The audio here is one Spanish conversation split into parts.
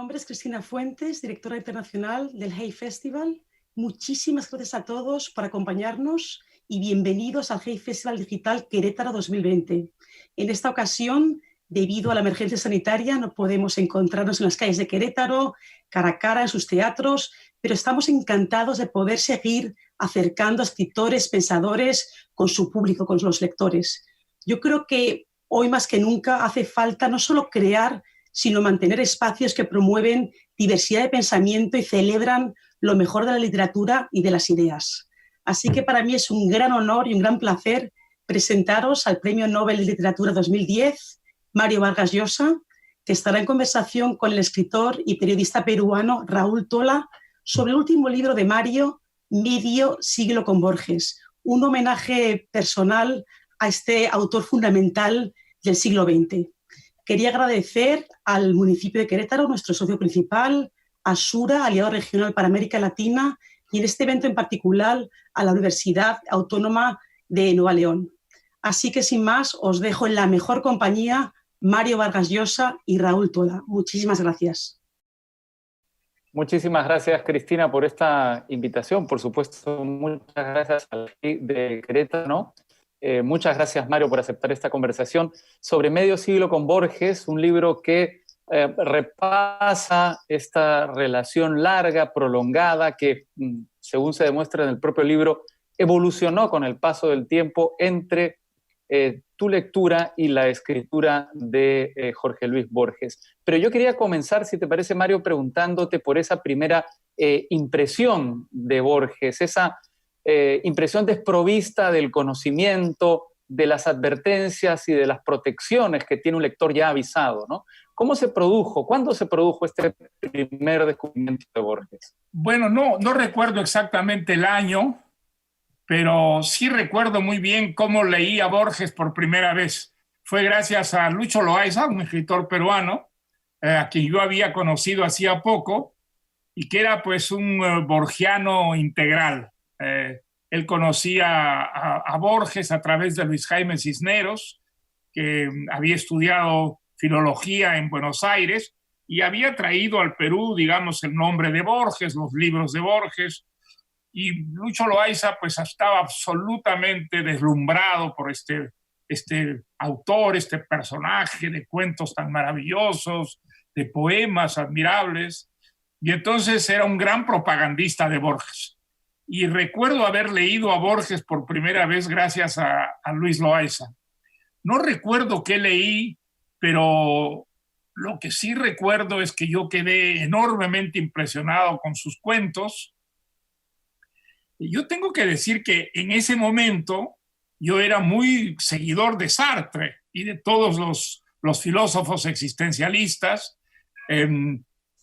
nombre es Cristina Fuentes, directora internacional del Hay Festival. Muchísimas gracias a todos por acompañarnos y bienvenidos al Hay Festival Digital Querétaro 2020. En esta ocasión, debido a la emergencia sanitaria, no podemos encontrarnos en las calles de Querétaro, cara a cara en sus teatros, pero estamos encantados de poder seguir acercando a escritores, pensadores con su público, con los lectores. Yo creo que hoy más que nunca hace falta no solo crear, sino mantener espacios que promueven diversidad de pensamiento y celebran lo mejor de la literatura y de las ideas. Así que para mí es un gran honor y un gran placer presentaros al Premio Nobel de Literatura 2010, Mario Vargas Llosa, que estará en conversación con el escritor y periodista peruano Raúl Tola sobre el último libro de Mario, Medio siglo con Borges, un homenaje personal a este autor fundamental del siglo XX. Quería agradecer al municipio de Querétaro, nuestro socio principal, a Sura, aliado regional para América Latina, y en este evento en particular a la Universidad Autónoma de Nuevo León. Así que sin más, os dejo en la mejor compañía, Mario Vargas Llosa y Raúl Tola. Muchísimas gracias. Muchísimas gracias, Cristina, por esta invitación. Por supuesto, muchas gracias al de Querétaro, ¿no? Muchas gracias, Mario, por aceptar esta conversación sobre Medio siglo con Borges, un libro que repasa esta relación larga, prolongada, que, según se demuestra en el propio libro, evolucionó con el paso del tiempo entre tu lectura y la escritura de Jorge Luis Borges. Pero yo quería comenzar, si te parece, Mario, preguntándote por esa primera impresión de Borges, esa impresión desprovista del conocimiento, de las advertencias y de las protecciones que tiene un lector ya avisado, ¿no? ¿Cómo se produjo? ¿Cuándo se produjo este primer descubrimiento de Borges? Bueno, no recuerdo exactamente el año, pero sí recuerdo muy bien cómo leí a Borges por primera vez. Fue gracias a Lucho Loaiza, un escritor peruano, a quien yo había conocido hacía poco, y que era pues un borgiano integral. Él conocía a Borges a través de Luis Jaime Cisneros, que había estudiado filología en Buenos Aires y había traído al Perú, digamos, el nombre de Borges, los libros de Borges. Y Lucho Loaiza pues estaba absolutamente deslumbrado por este autor, este personaje de cuentos tan maravillosos, de poemas admirables. Y entonces era un gran propagandista de Borges. Y recuerdo haber leído a Borges por primera vez gracias a Luis Loaiza. No recuerdo qué leí, pero lo que sí recuerdo es que yo quedé enormemente impresionado con sus cuentos. Y yo tengo que decir que en ese momento yo era muy seguidor de Sartre y de todos los filósofos existencialistas,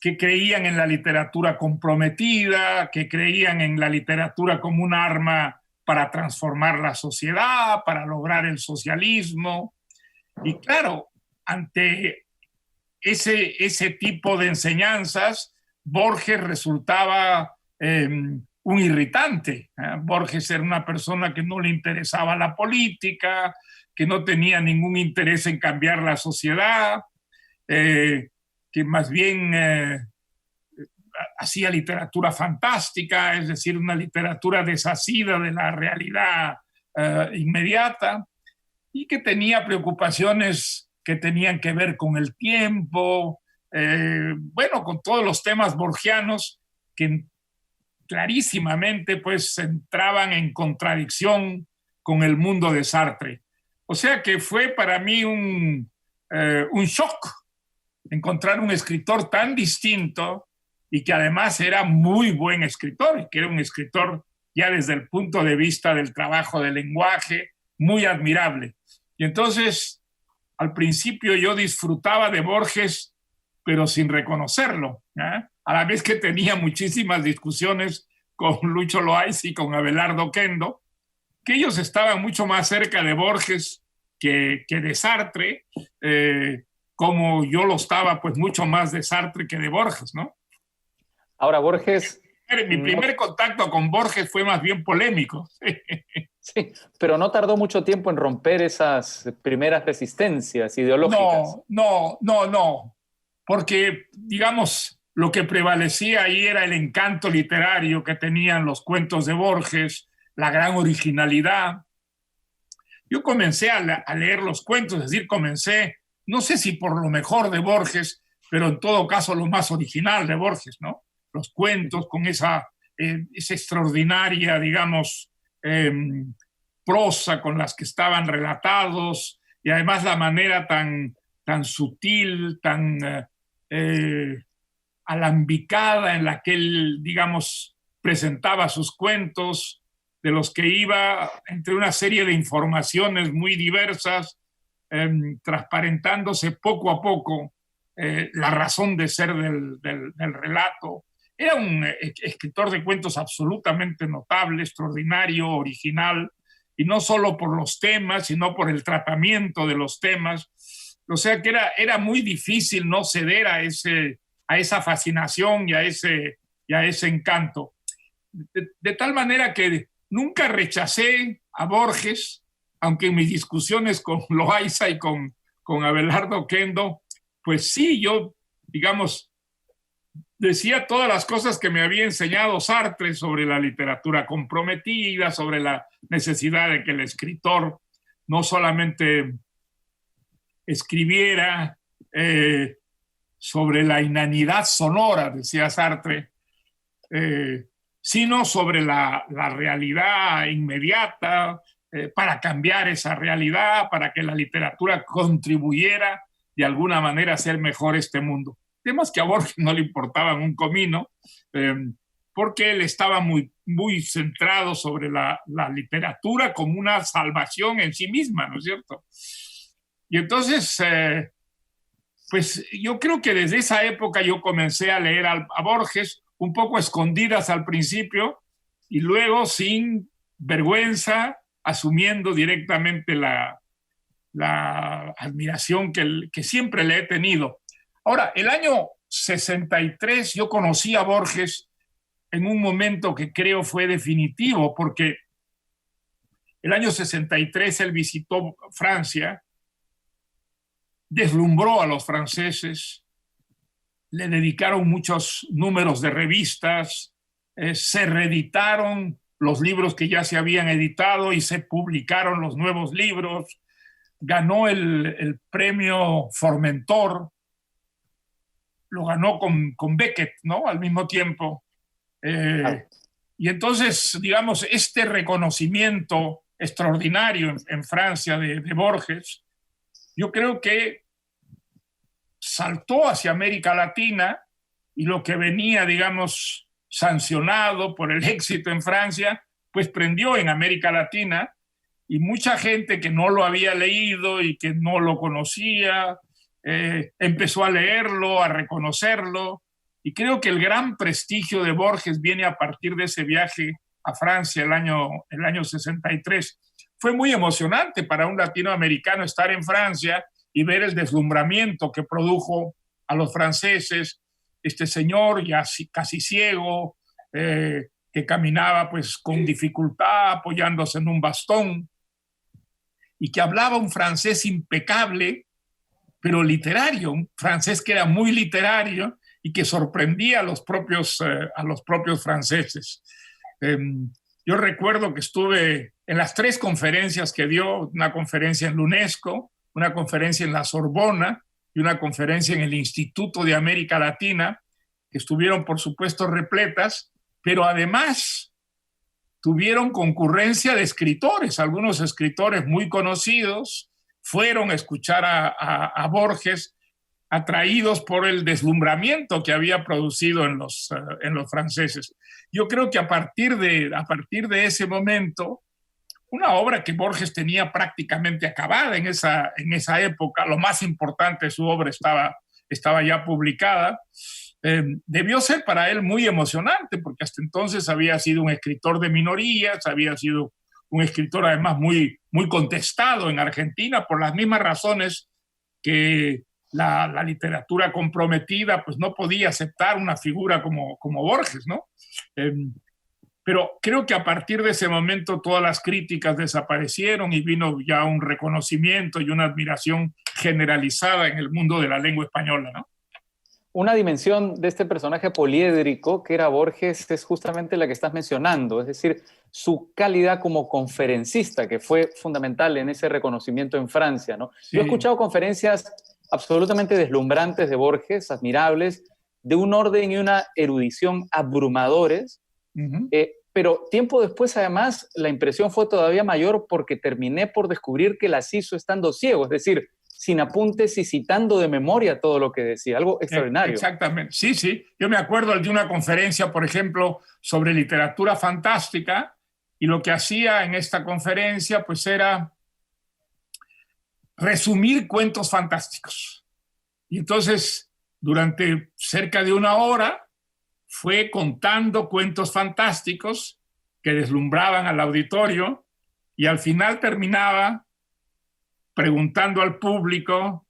que creían en la literatura comprometida, que creían en la literatura como un arma para transformar la sociedad, para lograr el socialismo. Y claro, ante ese tipo de enseñanzas, Borges resultaba un irritante. Borges era una persona que no le interesaba la política, que no tenía ningún interés en cambiar la sociedad, que más bien hacía literatura fantástica, es decir, una literatura desasida de la realidad inmediata, y que tenía preocupaciones que tenían que ver con el tiempo, bueno, con todos los temas borgianos que clarísimamente pues entraban en contradicción con el mundo de Sartre. O sea que fue para mí un shock encontrar un escritor tan distinto y que además era muy buen escritor, y que era un escritor ya desde el punto de vista del trabajo del lenguaje muy admirable. Y entonces, al principio yo disfrutaba de Borges, pero sin reconocerlo, ¿eh? A la vez que tenía muchísimas discusiones con Lucho Loaiza y con Abelardo Kendo, que ellos estaban mucho más cerca de Borges que de Sartre, como yo lo estaba pues mucho más de Sartre que de Borges, ¿no? Ahora, Borges... Mi primer contacto con Borges fue más bien polémico. Sí, pero no tardó mucho tiempo en romper esas primeras resistencias ideológicas. No. porque, digamos, lo que prevalecía ahí era el encanto literario que tenían los cuentos de Borges, la gran originalidad. Yo comencé a leer los cuentos, es decir, comencé, no sé si por lo mejor de Borges, pero en todo caso lo más original de Borges, ¿no? Los cuentos con esa extraordinaria, digamos, prosa con las que estaban relatados, y además la manera tan sutil, tan alambicada en la que él, digamos, presentaba sus cuentos, de los que iba entre una serie de informaciones muy diversas, transparentándose poco a poco la razón de ser del relato. Era un escritor de cuentos absolutamente notable, extraordinario, original, y no solo por los temas, sino por el tratamiento de los temas. O sea que era muy difícil no ceder a esa fascinación y a ese encanto. De tal manera que nunca rechacé a Borges, aunque en mis discusiones con Loaiza y con Abelardo Oquendo, pues sí, yo, digamos, decía todas las cosas que me había enseñado Sartre sobre la literatura comprometida, sobre la necesidad de que el escritor no solamente escribiera sobre la inanidad sonora, decía Sartre, sino sobre la realidad inmediata, para cambiar esa realidad, para que la literatura contribuyera de alguna manera a hacer mejor este mundo. Temas que a Borges no le importaban un comino, porque él estaba muy, muy centrado sobre la literatura como una salvación en sí misma, ¿no es cierto? Y entonces, pues yo creo que desde esa época yo comencé a leer a Borges, un poco escondidas al principio, y luego sin vergüenza, asumiendo directamente la admiración que siempre le he tenido. Ahora, el año 63 yo conocí a Borges en un momento que creo fue definitivo, porque el año 63 él visitó Francia, deslumbró a los franceses, le dedicaron muchos números de revistas, se reeditaron los libros que ya se habían editado y se publicaron los nuevos libros, ganó el premio Formentor, lo ganó con Beckett, ¿no? Al mismo tiempo. Y entonces, digamos, este reconocimiento extraordinario en Francia de Borges, yo creo que saltó hacia América Latina, y lo que venía, digamos, sancionado por el éxito en Francia, pues prendió en América Latina, y mucha gente que no lo había leído y que no lo conocía, empezó a leerlo, a reconocerlo, y creo que el gran prestigio de Borges viene a partir de ese viaje a Francia el año 63. Fue muy emocionante para un latinoamericano estar en Francia y ver el deslumbramiento que produjo a los franceses este señor ya casi ciego, que caminaba pues con dificultad apoyándose en un bastón, y que hablaba un francés impecable, pero literario, un francés que era muy literario y que sorprendía a los propios franceses. Yo recuerdo que estuve en las 3 conferencias que dio, una conferencia en la UNESCO, una conferencia en la Sorbona y una conferencia en el Instituto de América Latina, que estuvieron, por supuesto, repletas, pero además tuvieron concurrencia de escritores. Algunos escritores muy conocidos fueron a escuchar a Borges, atraídos por el deslumbramiento que había producido en los franceses. Yo creo que a partir de ese momento, una obra que Borges tenía prácticamente acabada en esa época, lo más importante de su obra estaba ya publicada, debió ser para él muy emocionante, porque hasta entonces había sido un escritor de minorías, había sido un escritor además muy, muy contestado en Argentina por las mismas razones que la literatura comprometida pues no podía aceptar una figura como Borges, ¿no? Pero creo que a partir de ese momento todas las críticas desaparecieron y vino ya un reconocimiento y una admiración generalizada en el mundo de la lengua española, ¿no? Una dimensión de este personaje poliédrico que era Borges es justamente la que estás mencionando, es decir, su calidad como conferencista, que fue fundamental en ese reconocimiento en Francia, ¿no? Sí. Yo he escuchado conferencias absolutamente deslumbrantes de Borges, admirables, de un orden y una erudición abrumadores, pero tiempo después, además, la impresión fue todavía mayor porque terminé por descubrir que las hizo estando ciego, es decir, sin apuntes y citando de memoria todo lo que decía, algo extraordinario. Exactamente, sí, sí. Yo me acuerdo de una conferencia, por ejemplo, sobre literatura fantástica, y lo que hacía en esta conferencia pues era resumir cuentos fantásticos. Y entonces, durante cerca de una hora, fue contando cuentos fantásticos que deslumbraban al auditorio, y al final terminaba preguntando al público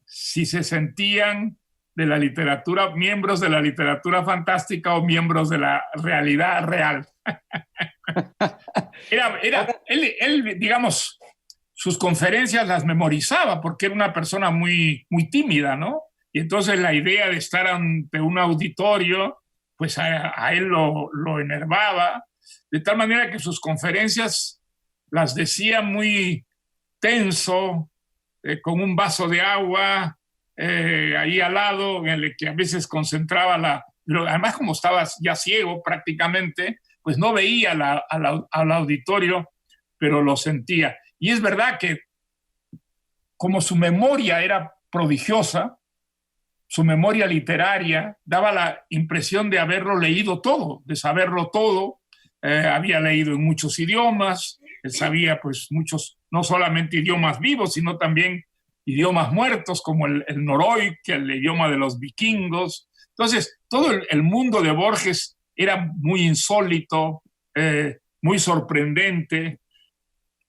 si se sentían de la literatura, miembros de la literatura fantástica o miembros de la realidad real. Él, digamos, sus conferencias las memorizaba porque era una persona muy, muy tímida, ¿no? Y entonces la idea de estar ante un auditorio, pues a él lo enervaba, de tal manera que sus conferencias las decía muy tenso, con un vaso de agua ahí al lado, en el que a veces concentraba además, como estaba ya ciego prácticamente, pues no veía al auditorio, pero lo sentía. Y es verdad que como su memoria era prodigiosa, su memoria literaria daba la impresión de haberlo leído todo, de saberlo todo. Había leído en muchos idiomas, él sabía pues muchos, no solamente idiomas vivos, sino también idiomas muertos como el noroik, el idioma de los vikingos. Entonces, todo el mundo de Borges era muy insólito, muy sorprendente,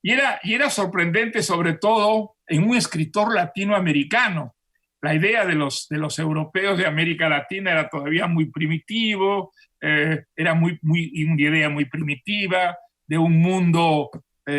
y era sorprendente sobre todo en un escritor latinoamericano. La idea de los europeos de América Latina era todavía muy primitivo, era una idea muy primitiva de un mundo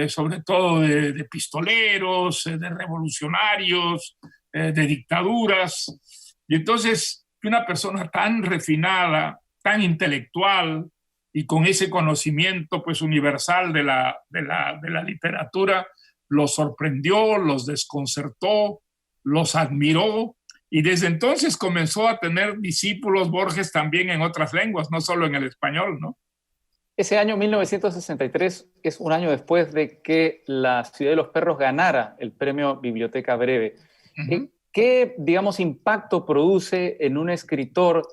sobre todo de pistoleros, de revolucionarios, de dictaduras. Y entonces una persona tan refinada, tan intelectual y con ese conocimiento pues universal de la literatura, los sorprendió, los desconcertó, los admiró, y desde entonces comenzó a tener discípulos Borges también en otras lenguas, no solo en el español, ¿no? Ese año 1963 es un año después de que La Ciudad de los Perros ganara el premio Biblioteca Breve. ¿Qué, digamos, impacto produce en un escritor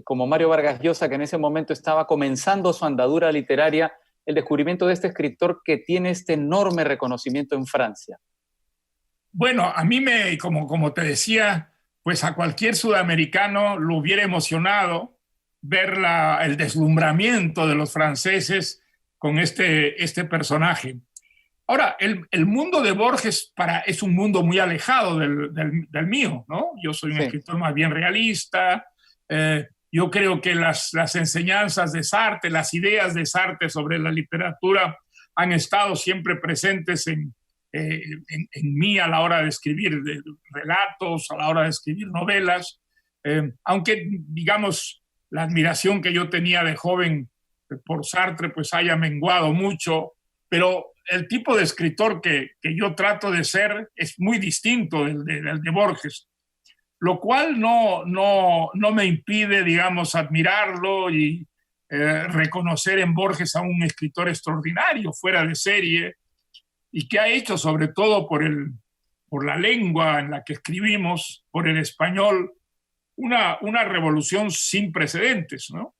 como Mario Vargas Llosa, que en ese momento estaba comenzando su andadura literaria, el descubrimiento de este escritor que tiene este enorme reconocimiento en Francia? Bueno, a mí como te decía, pues a cualquier sudamericano lo hubiera emocionado ver el deslumbramiento de los franceses con este personaje. Ahora, el mundo de Borges es un mundo muy alejado del mío, ¿no? Yo soy un escritor más bien realista. Yo creo que las enseñanzas de Sartre, las ideas de Sartre sobre la literatura han estado siempre presentes en mí a la hora de escribir relatos, a la hora de escribir novelas, aunque, digamos, la admiración que yo tenía de joven por Sartre pues haya menguado mucho, pero el tipo de escritor que yo trato de ser es muy distinto del de Borges, lo cual no me impide, digamos, admirarlo y reconocer en Borges a un escritor extraordinario, fuera de serie, y que ha hecho, sobre todo por la lengua en la que escribimos, por el español, una revolución sin precedentes, ¿no?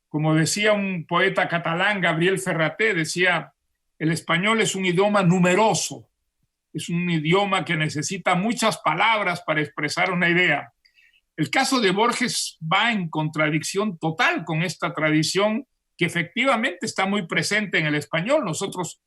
Como decía un poeta catalán, Gabriel Ferraté, decía, el español es un idioma numeroso, es un idioma que necesita muchas palabras para expresar una idea. El caso de Borges va en contradicción total con esta tradición que efectivamente está muy presente en el español. Nosotros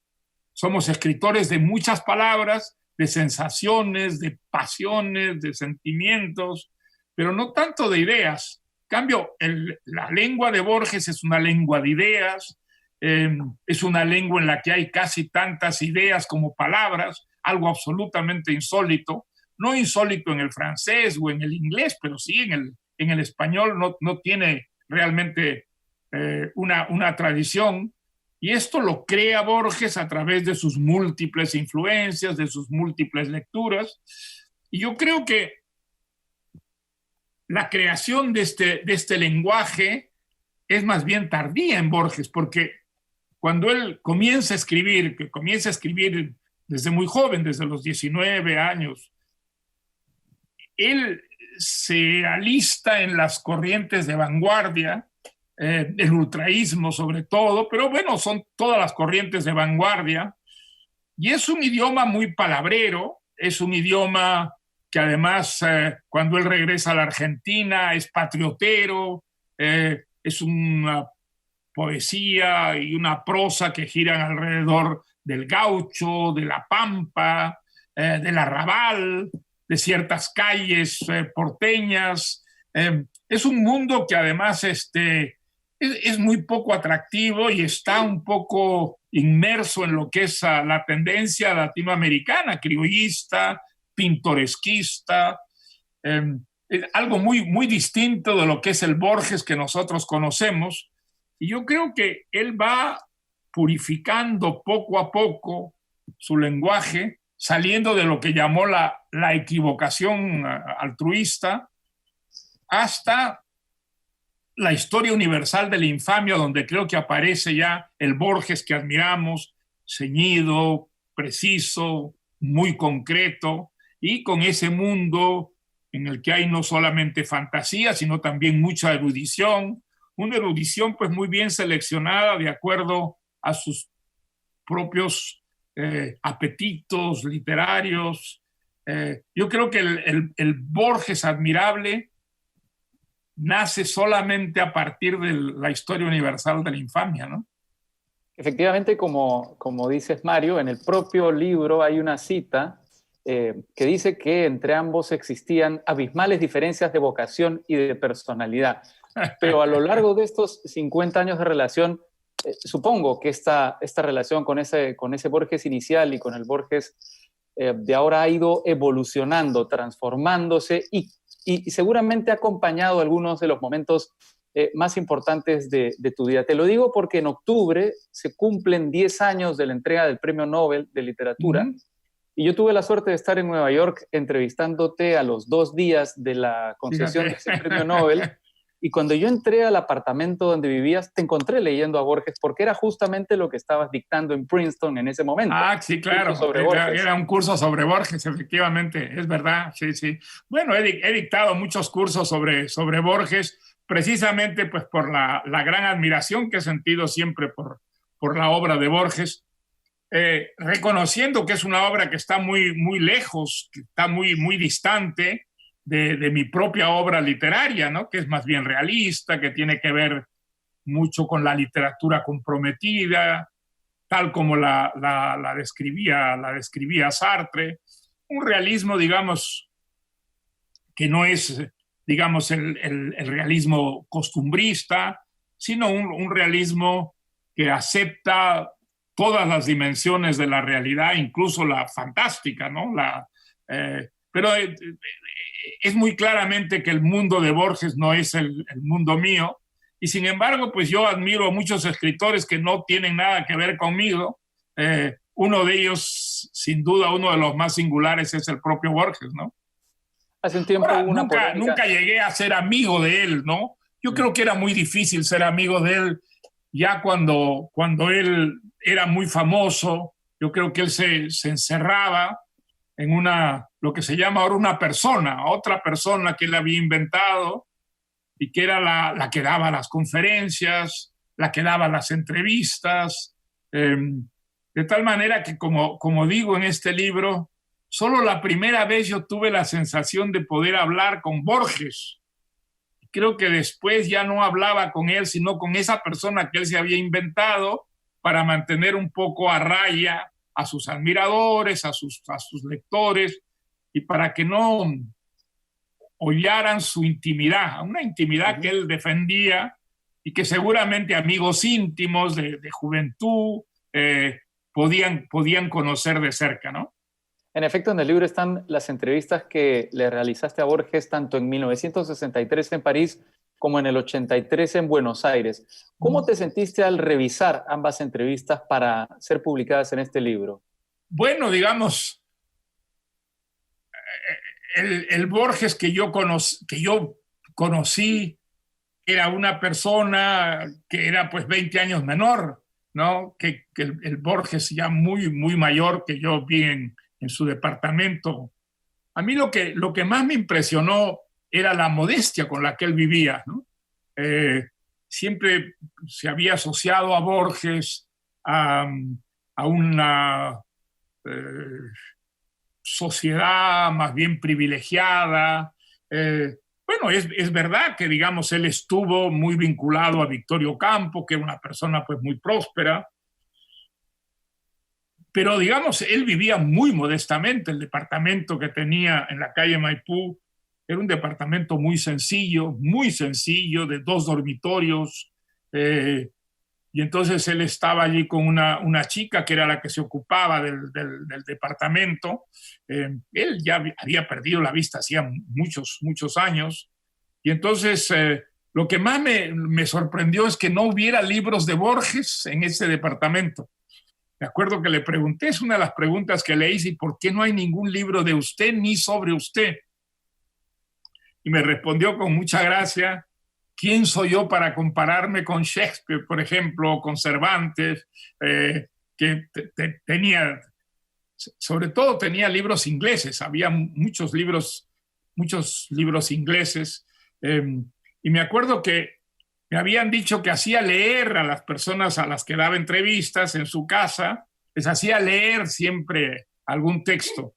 somos escritores de muchas palabras, de sensaciones, de pasiones, de sentimientos, pero no tanto de ideas. En cambio, la lengua de Borges es una lengua de ideas, es una lengua en la que hay casi tantas ideas como palabras, algo absolutamente insólito, no insólito en el francés o en el inglés, pero sí en el español no tiene realmente una tradición. Y esto lo crea Borges a través de sus múltiples influencias, de sus múltiples lecturas. Y yo creo que la creación de este lenguaje es más bien tardía en Borges, porque cuando él comienza a escribir, que comienza a escribir desde muy joven, desde los 19 años, él se alista en las corrientes de vanguardia, el ultraísmo sobre todo, pero bueno, son todas las corrientes de vanguardia, y es un idioma muy palabrero, es un idioma que además cuando él regresa a la Argentina es patriotero, es una poesía y una prosa que giran alrededor del gaucho, de la pampa, del arrabal, de ciertas calles porteñas. Es un mundo que además es muy poco atractivo y está un poco inmerso en lo que es la tendencia latinoamericana, criollista, pintoresquista, algo muy distinto de lo que es el Borges que nosotros conocemos. Y yo creo que él va purificando poco a poco su lenguaje, saliendo de lo que llamó la equivocación altruista, hasta la historia universal de la infamia, donde creo que aparece ya el Borges que admiramos, ceñido, preciso, muy concreto, y con ese mundo en el que hay no solamente fantasía, sino también mucha erudición, una erudición pues muy bien seleccionada de acuerdo a sus propios apetitos literarios. Yo creo que el Borges admirable nace solamente a partir de la historia universal de la infamia, ¿no? Efectivamente, como dices, Mario, en el propio libro hay una cita que dice que entre ambos existían abismales diferencias de vocación y de personalidad. Pero a lo largo de estos 50 años de relación, supongo que esta relación con ese Borges inicial y con el Borges de ahora ha ido evolucionando, transformándose y seguramente ha acompañado algunos de los momentos más importantes de tu vida. Te lo digo porque en octubre se cumplen 10 años de la entrega del Premio Nobel de Literatura. Y yo tuve la suerte de estar en Nueva York entrevistándote a los 2 días de la concesión de ese Premio Nobel. Y cuando yo entré al apartamento donde vivías, te encontré leyendo a Borges, porque era justamente lo que estabas dictando en Princeton en ese momento. Ah, sí, claro. Era un curso sobre Borges, efectivamente, es verdad. Sí, sí. Bueno, he dictado muchos cursos sobre Borges, precisamente pues, por la gran admiración que he sentido siempre por la obra de Borges. Reconociendo que es una obra que está muy lejos, que está muy distante de mi propia obra literaria, ¿no? Que es más bien realista, que tiene que ver mucho con la literatura comprometida, tal como la describía Sartre. Un realismo, digamos, que no es, digamos, el realismo costumbrista, sino un realismo que acepta todas las dimensiones de la realidad, incluso la fantástica, ¿no? Pero es muy claramente que el mundo de Borges no es el mundo mío, y sin embargo, pues yo admiro a muchos escritores que no tienen nada que ver conmigo. Uno de ellos, sin duda, uno de los más singulares es el propio Borges, ¿no? Hace un tiempo nunca llegué a ser amigo de él, ¿no? Yo creo que era muy difícil ser amigo de él ya cuando él era muy famoso. Yo creo que él se encerraba en lo que se llama ahora otra persona que él había inventado y que era la que daba las conferencias, la que daba las entrevistas, de tal manera que, como digo en este libro, solo la primera vez yo tuve la sensación de poder hablar con Borges. Creo que después ya no hablaba con él, sino con esa persona que él se había inventado para mantener un poco a raya a sus admiradores, a sus lectores, y para que no hollaran su intimidad, una intimidad que él defendía y que seguramente amigos íntimos de juventud podían conocer de cerca, ¿no? En efecto, en el libro están las entrevistas que le realizaste a Borges tanto en 1963 en París como en el 83 en Buenos Aires. ¿Cómo te sentiste al revisar ambas entrevistas para ser publicadas en este libro? Bueno, digamos, el Borges que yo conocí era una persona que era pues 20 años menor, ¿no? Que el Borges ya muy, muy mayor que yo vi en su departamento. A mí lo que más me impresionó era la modestia con la que él vivía, ¿no? Siempre se había asociado a Borges a una sociedad más bien privilegiada. Bueno, es verdad que, digamos, él estuvo muy vinculado a Victorio Campo, que era una persona pues muy próspera, pero, digamos, él vivía muy modestamente. El departamento que tenía en la calle Maipú era un departamento muy sencillo, de 2 dormitorios, y entonces él estaba allí con una chica que era la que se ocupaba del departamento. Él ya había perdido la vista hacía muchos, muchos años, y entonces lo que más me sorprendió es que no hubiera libros de Borges en ese departamento. Me acuerdo que le pregunté, es una de las preguntas que le hice, ¿por qué no hay ningún libro de usted ni sobre usted? Y me respondió con mucha gracia: ¿quién soy yo para compararme con Shakespeare, por ejemplo, o con Cervantes, que tenía, sobre todo tenía libros ingleses, había muchos libros ingleses, y me acuerdo que me habían dicho que hacía leer a las personas a las que daba entrevistas en su casa, les hacía leer siempre algún texto.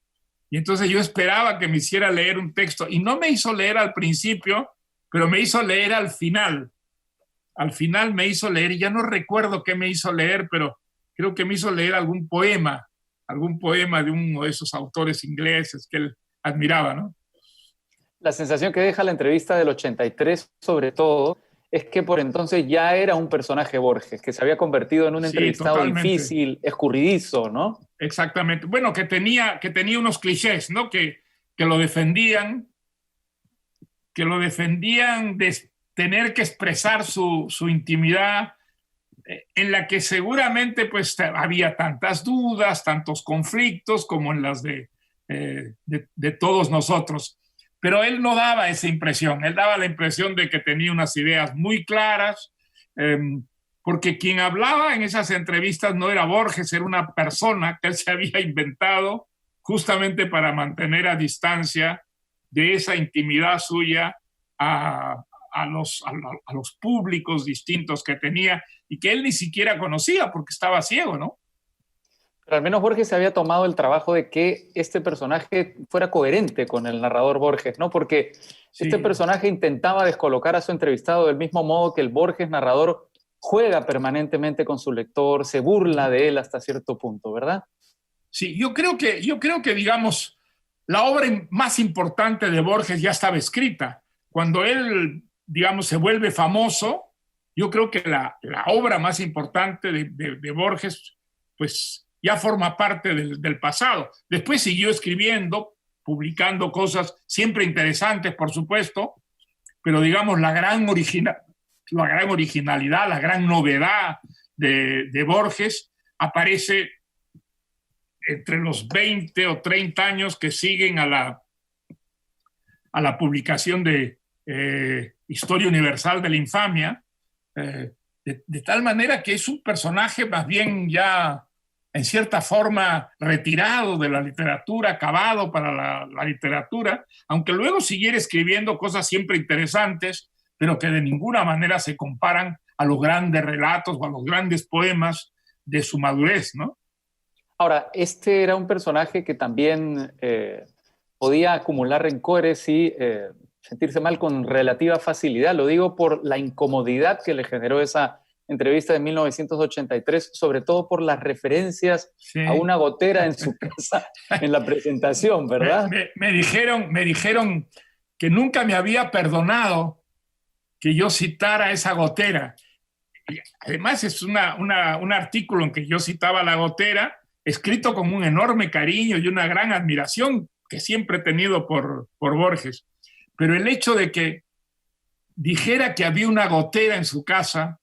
Y entonces yo esperaba que me hiciera leer un texto, y no me hizo leer al principio, pero me hizo leer al final. Al final me hizo leer, y ya no recuerdo qué me hizo leer, pero creo que me hizo leer algún poema de uno de esos autores ingleses que él admiraba, ¿no? La sensación que deja la entrevista del 83, sobre todo, es que por entonces ya era un personaje Borges, que se había convertido en un entrevistado totalmente difícil, escurridizo, ¿no? Exactamente. Bueno, que tenía unos clichés, ¿no? Que lo defendían de tener que expresar su intimidad, en la que seguramente pues había tantas dudas, tantos conflictos como en las de todos nosotros. Pero él no daba esa impresión, él daba la impresión de que tenía unas ideas muy claras, porque quien hablaba en esas entrevistas no era Borges, era una persona que él se había inventado justamente para mantener a distancia de esa intimidad suya a los públicos distintos que tenía y que él ni siquiera conocía porque estaba ciego, ¿no? Pero al menos Borges se había tomado el trabajo de que este personaje fuera coherente con el narrador Borges, ¿no? Porque sí, este personaje intentaba descolocar a su entrevistado del mismo modo que el Borges narrador juega permanentemente con su lector, se burla de él hasta cierto punto, ¿verdad? Sí, yo creo que digamos, la obra más importante de Borges ya estaba escrita. Cuando él, digamos, se vuelve famoso, yo creo que la obra más importante de Borges, pues ya forma parte del pasado. Después siguió escribiendo, publicando cosas siempre interesantes, por supuesto, pero digamos la gran originalidad, la gran novedad de Borges aparece entre los 20 o 30 años que siguen a la publicación de Historia Universal de la Infamia, de tal manera que es un personaje más bien ya en cierta forma retirado de la literatura, acabado para la literatura, aunque luego siguiera escribiendo cosas siempre interesantes, pero que de ninguna manera se comparan a los grandes relatos o a los grandes poemas de su madurez, ¿no? Ahora, este era un personaje que también podía acumular rencores y sentirse mal con relativa facilidad. Lo digo por la incomodidad que le generó esa entrevista de 1983, sobre todo por las referencias a una gotera en su casa en la presentación, ¿verdad? Me dijeron que nunca me había perdonado que yo citara esa gotera. Además es un artículo en que yo citaba la gotera escrito con un enorme cariño y una gran admiración que siempre he tenido por Borges. Pero el hecho de que dijera que había una gotera en su casa,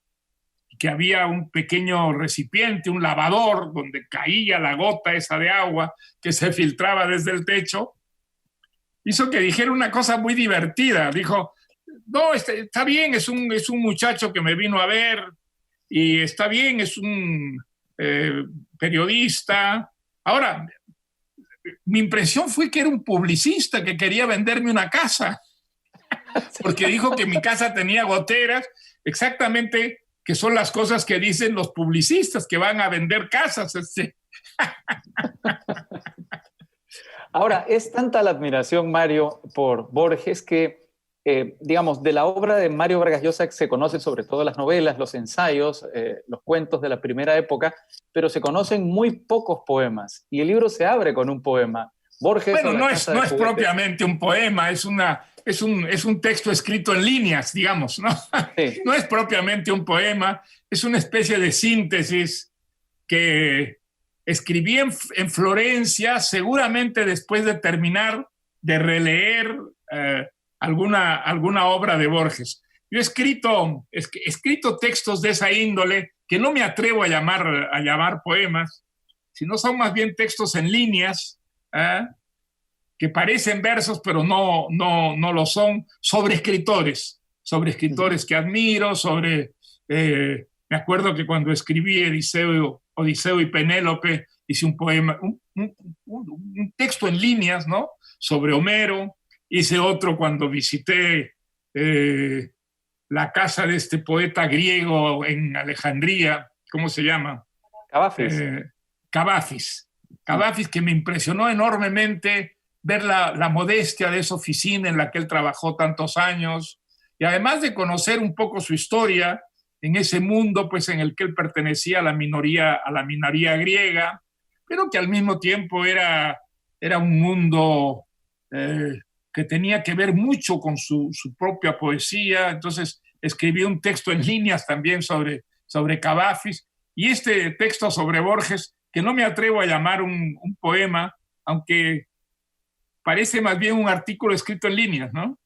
que había un pequeño recipiente, un lavador, donde caía la gota esa de agua que se filtraba desde el techo, hizo que dijera una cosa muy divertida. Dijo, no, está bien, es un muchacho que me vino a ver, y está bien, es un periodista. Ahora, mi impresión fue que era un publicista que quería venderme una casa, porque dijo que mi casa tenía goteras, exactamente, que son las cosas que dicen los publicistas que van a vender casas. Ahora, es tanta la admiración, Mario, por Borges que, digamos, de la obra de Mario Vargas Llosa se conocen sobre todo las novelas, los ensayos, los cuentos de la primera época, pero se conocen muy pocos poemas. Y el libro se abre con un poema. Borges, bueno, no es propiamente un poema, es un texto escrito en líneas, digamos, ¿no? Sí. No es propiamente un poema, es una especie de síntesis que escribí en Florencia, seguramente después de terminar de releer alguna obra de Borges. Yo he escrito textos de esa índole que no me atrevo a llamar poemas, sino son más bien textos en líneas, que parecen versos, pero no lo son, sobre escritores que admiro, me acuerdo que cuando escribí Odiseo y Penélope, hice un poema, un texto en líneas, ¿no?, sobre Homero. Hice otro cuando visité la casa de este poeta griego en Alejandría, ¿cómo se llama? Cavafis. Cavafis, que me impresionó enormemente ver la modestia de esa oficina en la que él trabajó tantos años, y además de conocer un poco su historia en ese mundo, pues, en el que él pertenecía a la minoría griega, pero que al mismo tiempo era un mundo que tenía que ver mucho con su propia poesía. Entonces escribí un texto en líneas también sobre Cavafis, y este texto sobre Borges, que no me atrevo a llamar un poema, aunque parece más bien un artículo escrito en líneas, ¿no?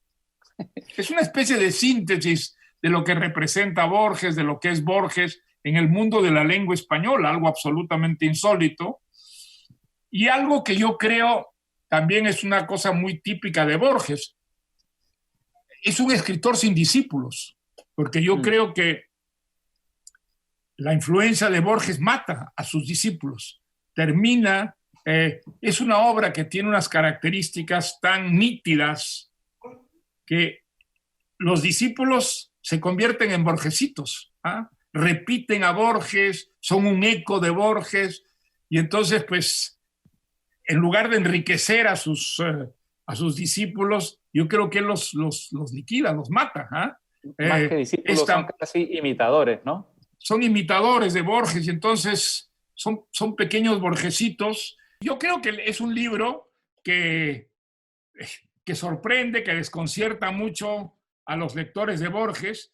Es una especie de síntesis de lo que representa Borges, de lo que es Borges en el mundo de la lengua española, algo absolutamente insólito, y algo que yo creo también es una cosa muy típica de Borges. Es un escritor sin discípulos, porque yo creo que la influencia de Borges mata a sus discípulos. Es una obra que tiene unas características tan nítidas que los discípulos se convierten en borgesitos, repiten a Borges, son un eco de Borges, y entonces, pues, en lugar de enriquecer a sus discípulos, yo creo que él los liquida, los mata. Más que discípulos, son casi imitadores, ¿no? Son imitadores de Borges, y entonces son pequeños borgesitos. Yo creo que es un libro que sorprende, que desconcierta mucho a los lectores de Borges,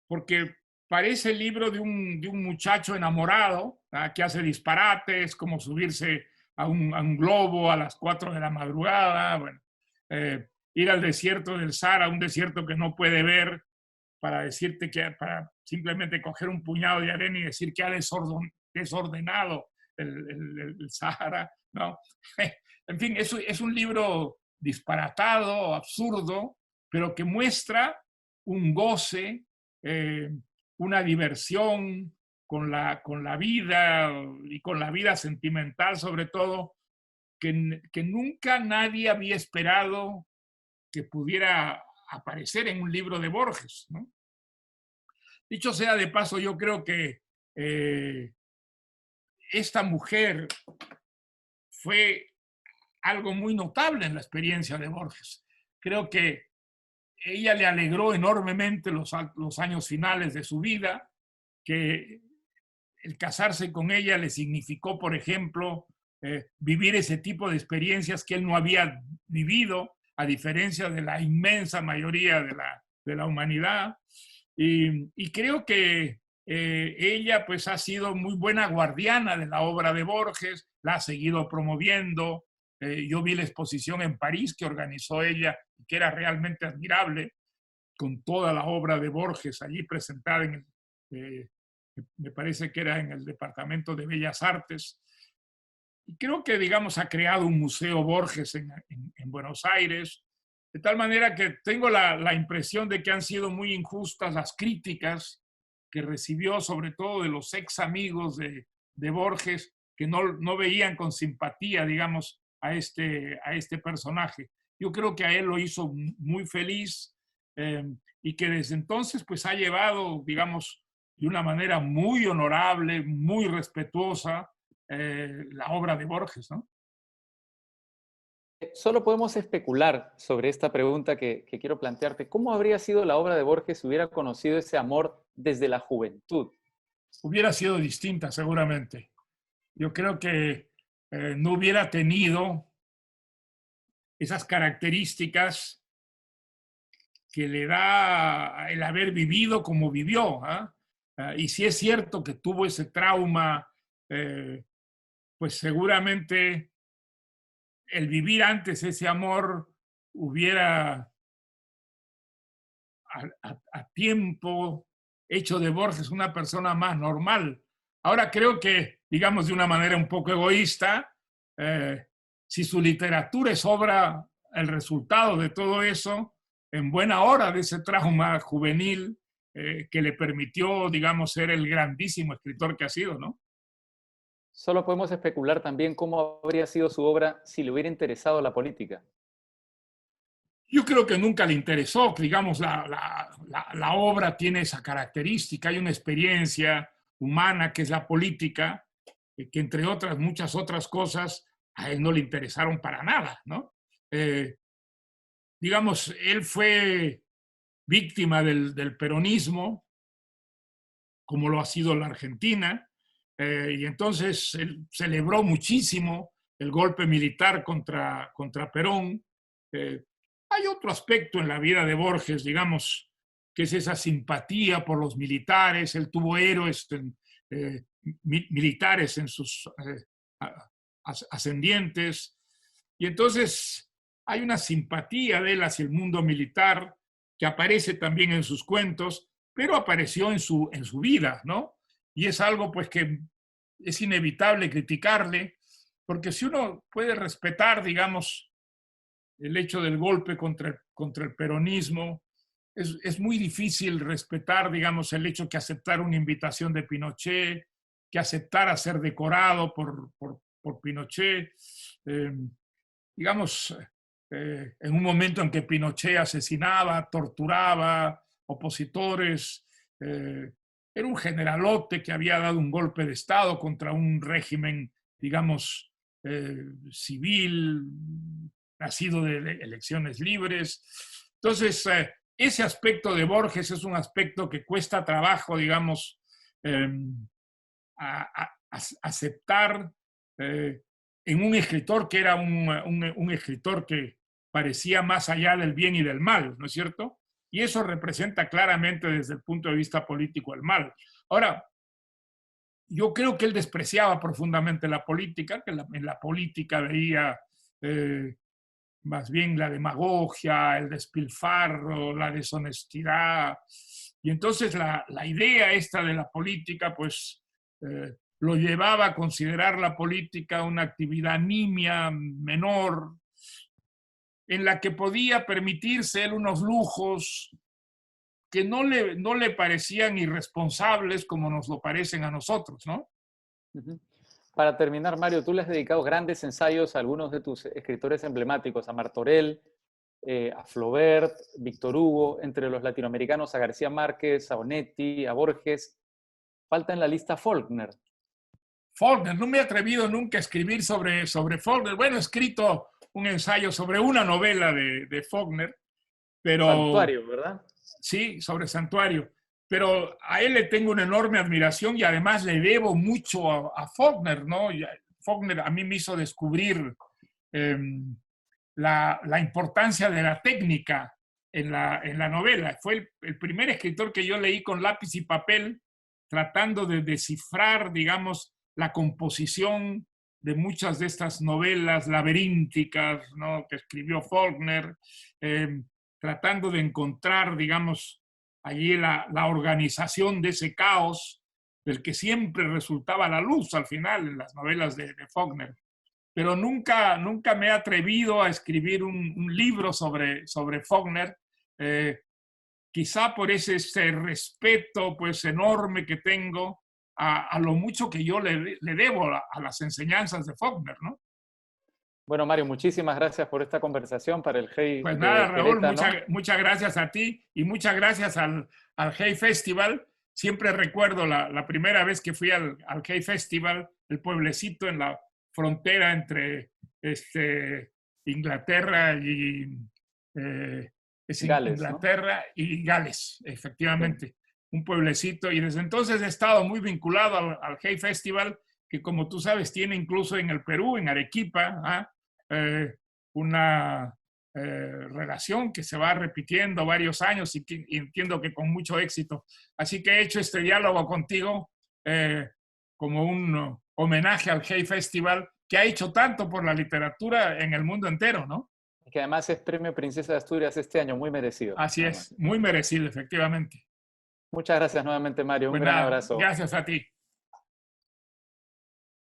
porque parece el libro de un muchacho enamorado, que hace disparates, como subirse a un globo a las 4 de la madrugada, bueno, ir al desierto del Sahara, un desierto que no puede ver, para simplemente coger un puñado de arena y decir que ha desordenado el Sahara, ¿no? En fin, es un libro disparatado, absurdo, pero que muestra un goce, una diversión con la vida, y con la vida sentimental sobre todo, que nunca nadie había esperado que pudiera aparecer en un libro de Borges, ¿no? Dicho sea de paso, yo creo que esta mujer fue algo muy notable en la experiencia de Borges. Creo que ella le alegró enormemente los años finales de su vida, que el casarse con ella le significó, por ejemplo, vivir ese tipo de experiencias que él no había vivido, a diferencia de la inmensa mayoría de la humanidad. Y creo que ella, pues, ha sido muy buena guardiana de la obra de Borges, la ha seguido promoviendo. Yo vi la exposición en París que organizó ella, que era realmente admirable, con toda la obra de Borges allí presentada me parece que era en el Departamento de Bellas Artes. Y creo que, digamos, ha creado un museo Borges en Buenos Aires, de tal manera que tengo la impresión de que han sido muy injustas las críticas que recibió, sobre todo de los ex amigos de Borges, que no veían con simpatía, digamos, a este personaje. Yo creo que a él lo hizo muy feliz y que desde entonces pues ha llevado, digamos, de una manera muy honorable, muy respetuosa, la obra de Borges, ¿no? Solo podemos especular sobre esta pregunta que quiero plantearte. ¿Cómo habría sido la obra de Borges si hubiera conocido ese amor desde la juventud? Hubiera sido distinta, seguramente. Yo creo que no hubiera tenido esas características que le da el haber vivido como vivió. Y si es cierto que tuvo ese trauma, pues seguramente el vivir antes ese amor hubiera a tiempo hecho de Borges una persona más normal. Ahora creo que, digamos de una manera un poco egoísta, si su literatura es obra, el resultado de todo eso, en buena hora de ese trauma juvenil que le permitió, digamos, ser el grandísimo escritor que ha sido, ¿no? Solo podemos especular también cómo habría sido su obra si le hubiera interesado la política. Yo creo que nunca le interesó, digamos, la obra tiene esa característica, hay una experiencia humana que es la política, que entre otras, muchas otras cosas, a él no le interesaron para nada, ¿no? Digamos, él fue víctima del peronismo, como lo ha sido la Argentina, y entonces él celebró muchísimo el golpe militar contra Perón. Hay otro aspecto en la vida de Borges, digamos, que es esa simpatía por los militares. Él tuvo héroes militares en sus ascendientes. Y entonces hay una simpatía de él hacia el mundo militar que aparece también en sus cuentos, pero apareció en su vida, ¿no? Y es algo pues que es inevitable criticarle, porque si uno puede respetar, digamos, el hecho del golpe contra el peronismo, es muy difícil respetar, digamos, el hecho que aceptar una invitación de Pinochet, que aceptara ser decorado por Pinochet. Digamos, en un momento en que Pinochet asesinaba, torturaba opositores, era un generalote que había dado un golpe de Estado contra un régimen, digamos, civil, nacido de elecciones libres. Entonces, ese aspecto de Borges es un aspecto que cuesta trabajo, digamos, aceptar en un escritor que era un escritor que parecía más allá del bien y del mal, ¿no es cierto? Y eso representa claramente desde el punto de vista político el mal. Ahora, yo creo que él despreciaba profundamente la política, que en la política veía más bien la demagogia, el despilfarro, la deshonestidad. Y entonces la idea esta de la política, pues, lo llevaba a considerar la política una actividad nimia, menor, en la que podía permitirse él unos lujos que no le parecían irresponsables como nos lo parecen a nosotros, ¿no? Para terminar, Mario, tú le has dedicado grandes ensayos a algunos de tus escritores emblemáticos, a Martorell, a Flaubert, Víctor Hugo, entre los latinoamericanos a García Márquez, a Onetti, a Borges. Falta en la lista Faulkner. Faulkner, no me he atrevido nunca a escribir sobre Faulkner. Bueno, he escrito un ensayo sobre una novela de Faulkner, pero... Santuario, ¿verdad? Sí, sobre Santuario. Pero a él le tengo una enorme admiración y además le debo mucho a Faulkner, ¿no? Faulkner a mí me hizo descubrir la importancia de la técnica en la novela. Fue el primer escritor que yo leí con lápiz y papel, tratando de descifrar, digamos, la composición de muchas de estas novelas laberínticas, ¿no?, que escribió Faulkner, tratando de encontrar, digamos, allí la organización de ese caos del que siempre resultaba la luz al final en las novelas de Faulkner. Pero nunca me he atrevido a escribir un libro sobre Faulkner, quizá por ese respeto pues enorme que tengo a lo mucho que yo le debo a las enseñanzas de Faulkner, ¿no? Bueno, Mario, muchísimas gracias por esta conversación para el Hey Pues nada, Raúl, Querétaro. muchas gracias a ti y muchas gracias al Hey Festival. Siempre recuerdo la primera vez que fui al Hey Festival, el pueblecito en la frontera entre Inglaterra y Gales, Inglaterra, ¿no?, y Gales, efectivamente. Sí. Un pueblecito, y desde entonces he estado muy vinculado al Hey Festival, que como tú sabes tiene incluso en el Perú, en Arequipa, una relación que se va repitiendo varios años y entiendo que con mucho éxito. Así que he hecho este diálogo contigo como un homenaje al Hey Festival, que ha hecho tanto por la literatura en el mundo entero, ¿no? Que además es Premio Princesa de Asturias este año, muy merecido. Así es, muy merecido, efectivamente. Muchas gracias nuevamente, Mario. Un Pues gran nada, abrazo. gracias a ti.